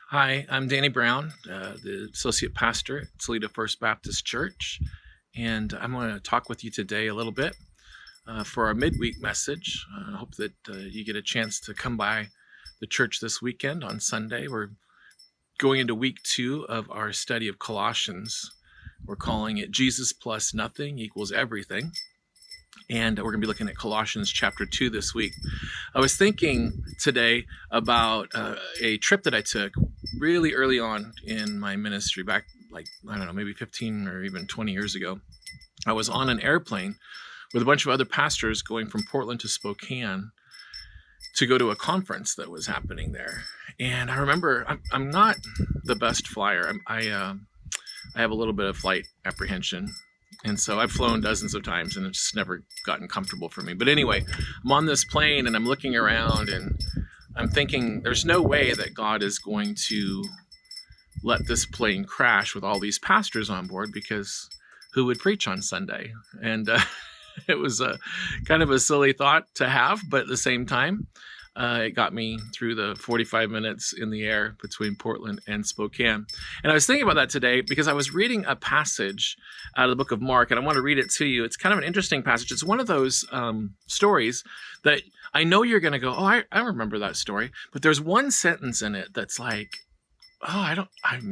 Hi, I'm Danny Brown, the associate pastor at Toledo First Baptist Church, and I'm going to talk with you today a little bit for our midweek message. I hope that you get a chance to come by the church this weekend on Sunday. We're going into week 2 of our study of Colossians. We're calling it Jesus plus nothing equals everything. And we're going to be looking at Colossians chapter 2 this week. I was thinking today about a trip that I took really early on in my ministry, back maybe 15 or even 20 years ago. I was on an airplane with a bunch of other pastors going from Portland to Spokane to go to a conference that was happening there. And I remember I'm not the best flyer. I have a little bit of flight apprehension. And so I've flown dozens of times and it's just never gotten comfortable for me. But anyway, I'm on this plane and I'm looking around and I'm thinking there's no way that God is going to let this plane crash with all these pastors on board, because who would preach on Sunday? And it was a kind of a silly thought to have, but at the same time, it got me through the 45 minutes in the air between Portland and Spokane. And I was thinking about that today because I was reading a passage out of the book of Mark, and I want to read it to you. It's kind of an interesting passage. It's one of those stories that I know you're going to go, oh, I remember that story. But there's one sentence in it that's like, oh, I've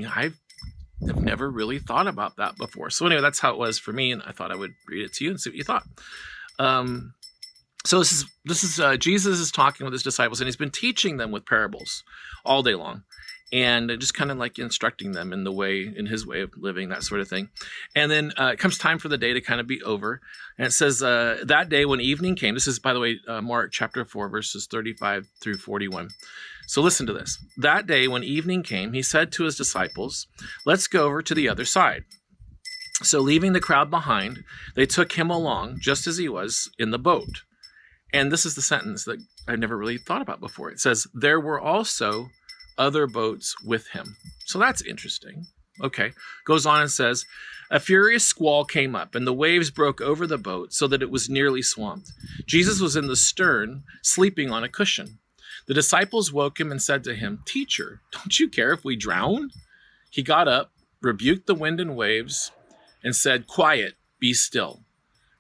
never really thought about that before. So anyway, that's how it was for me. And I thought I would read it to you and see what you thought. So this is Jesus is talking with his disciples, and he's been teaching them with parables all day long, and just kind of like instructing them in his way of living, that sort of thing. And then it comes time for the day to kind of be over, and it says that day when evening came. This is, by the way, Mark chapter 4, verses 35 through 41. So listen to this. That day when evening came, he said to his disciples, "Let's go over to the other side." So leaving the crowd behind, they took him along just as he was in the boat. And this is the sentence that I've never really thought about before. It says, there were also other boats with him. So that's interesting. Okay. Goes on and says, a furious squall came up and the waves broke over the boat so that it was nearly swamped. Jesus was in the stern, sleeping on a cushion. The disciples woke him and said to him, "Teacher, don't you care if we drown?" He got up, rebuked the wind and waves, and said, "Quiet, be still."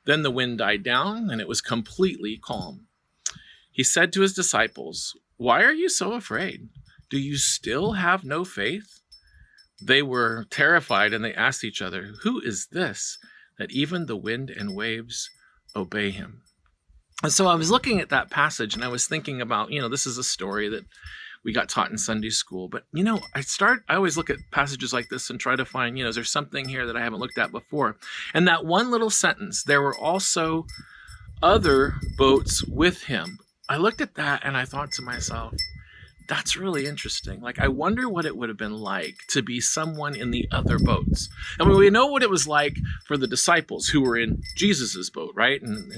Then the wind died down, and it was completely calm. He said to his disciples, "Why are you so afraid? Do you still have no faith?" They were terrified, and they asked each other, "Who is this, that even the wind and waves obey him?" And so I was looking at that passage, and I was thinking about, this is a story that we got taught in Sunday school. But, I always look at passages like this and try to find, is there something here that I haven't looked at before? And that one little sentence, there were also other boats with him. I looked at that and I thought to myself, that's really interesting. Like, I wonder what it would have been like to be someone in the other boats. I mean, we know what it was like for the disciples who were in Jesus's boat, right? And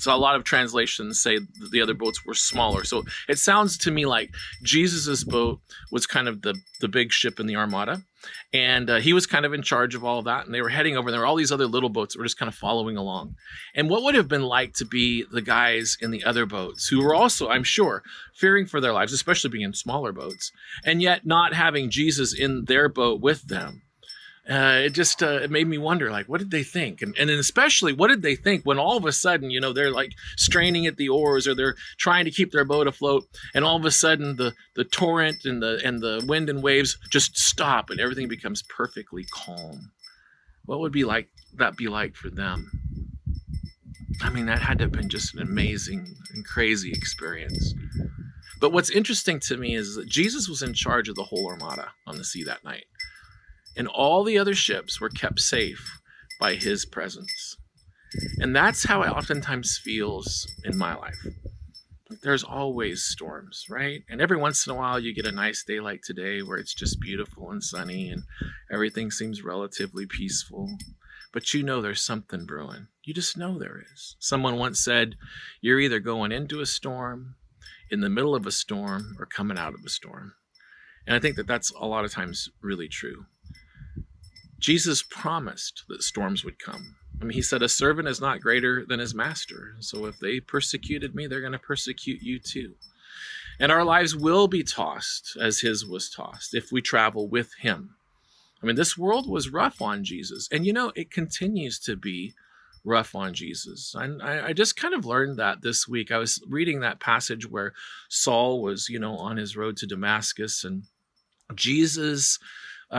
a lot of translations say that the other boats were smaller. So it sounds to me like Jesus's boat was kind of the big ship in the armada. And he was kind of in charge of all of that. And they were heading over. And there were all these other little boats that were just kind of following along. And what would have been like to be the guys in the other boats who were also, I'm sure, fearing for their lives, especially being in smaller boats, and yet not having Jesus in their boat with them. It made me wonder, like, what did they think? And then especially, what did they think when all of a sudden, they're like straining at the oars, or they're trying to keep their boat afloat, and all of a sudden the torrent and the wind and waves just stop and everything becomes perfectly calm. What would be like for them? I mean, that had to have been just an amazing and crazy experience. But what's interesting to me is that Jesus was in charge of the whole armada on the sea that night. And all the other ships were kept safe by his presence. And that's how it oftentimes feels in my life. There's always storms, right? And every once in a while you get a nice day like today where it's just beautiful and sunny and everything seems relatively peaceful. But there's something brewing. You just know there is. Someone once said, you're either going into a storm, in the middle of a storm, or coming out of a storm. And I think that that's a lot of times really true. Jesus promised that storms would come. I mean, he said, a servant is not greater than his master. So if they persecuted me, they're going to persecute you too. And our lives will be tossed as his was tossed if we travel with him. I mean, this world was rough on Jesus. And, it continues to be rough on Jesus. And I just kind of learned that this week. I was reading that passage where Saul was, on his road to Damascus, and Jesus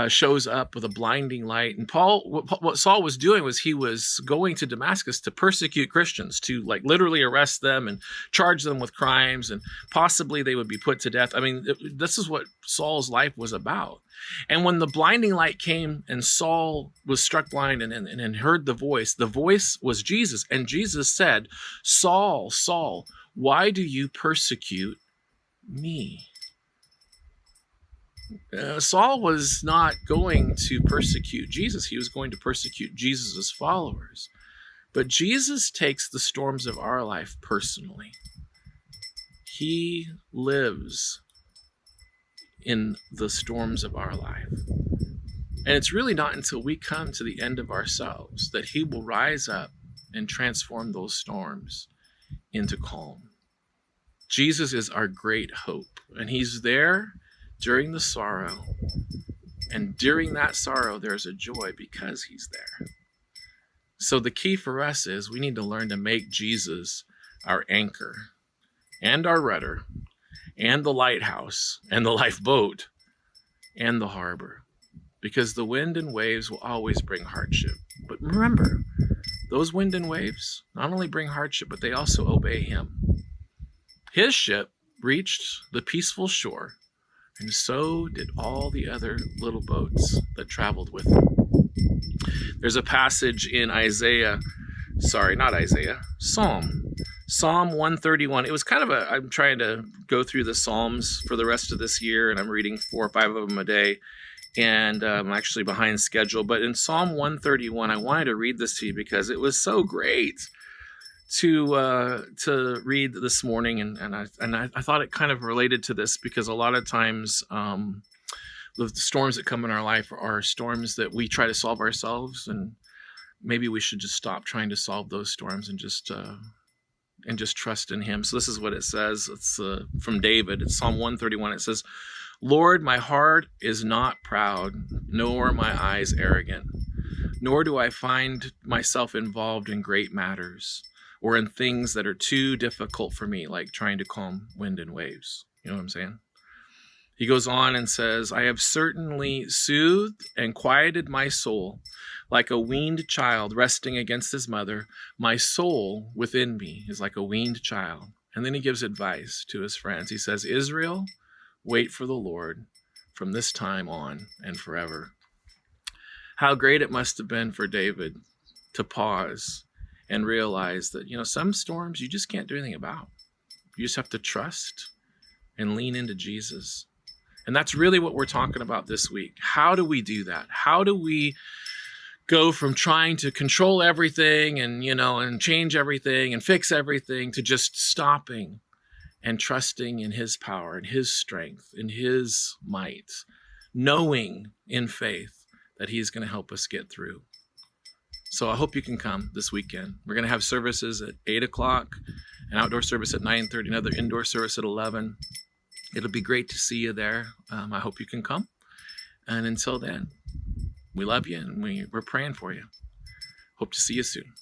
shows up with a blinding light. And what Saul was doing was he was going to Damascus to persecute Christians, to literally arrest them and charge them with crimes, and possibly they would be put to death. I mean, this is what Saul's life was about. And when the blinding light came and Saul was struck blind and heard the voice was Jesus. And Jesus said, "Saul, Saul, why do you persecute me?" Saul was not going to persecute Jesus. He was going to persecute Jesus' followers. But Jesus takes the storms of our life personally. He lives in the storms of our life. And it's really not until we come to the end of ourselves that he will rise up and transform those storms into calm. Jesus is our great hope, and he's there during the sorrow. And during that sorrow, there's a joy because he's there. So the key for us is we need to learn to make Jesus our anchor and our rudder and the lighthouse and the lifeboat and the harbor, because the wind and waves will always bring hardship. But remember, those wind and waves not only bring hardship, but they also obey him. His ship reached the peaceful shore, and so did all the other little boats that traveled with him. There's a passage in Psalm 131. It was kind of I'm trying to go through the Psalms for the rest of this year, and I'm reading 4 or 5 of them a day, and I'm actually behind schedule. But in Psalm 131, I wanted to read this to you because it was so great to read this morning, and I thought it kind of related to this, because a lot of times the storms that come in our life are storms that we try to solve ourselves, and maybe we should just stop trying to solve those storms and just trust in him. So this is what it says. It's from David. It's Psalm 131. It says, "Lord, my heart is not proud, nor my eyes arrogant, nor do I find myself involved in great matters, or in things that are too difficult for me, like trying to calm wind and waves." You know what I'm saying? He goes on and says, "I have certainly soothed and quieted my soul like a weaned child resting against his mother. My soul within me is like a weaned child." And then he gives advice to his friends. He says, "Israel, wait for the Lord from this time on and forever." How great it must have been for David to pause and realize that, some storms you just can't do anything about. You just have to trust and lean into Jesus. And that's really what we're talking about this week. How do we do that? How do we go from trying to control everything and change everything and fix everything to just stopping and trusting in his power and his strength and his might, knowing in faith that he's going to help us get through? So I hope you can come this weekend. We're going to have services at 8 o'clock, an outdoor service at 9:30, another indoor service at 11. It'll be great to see you there. I hope you can come. And until then, we love you, and we're praying for you. Hope to see you soon.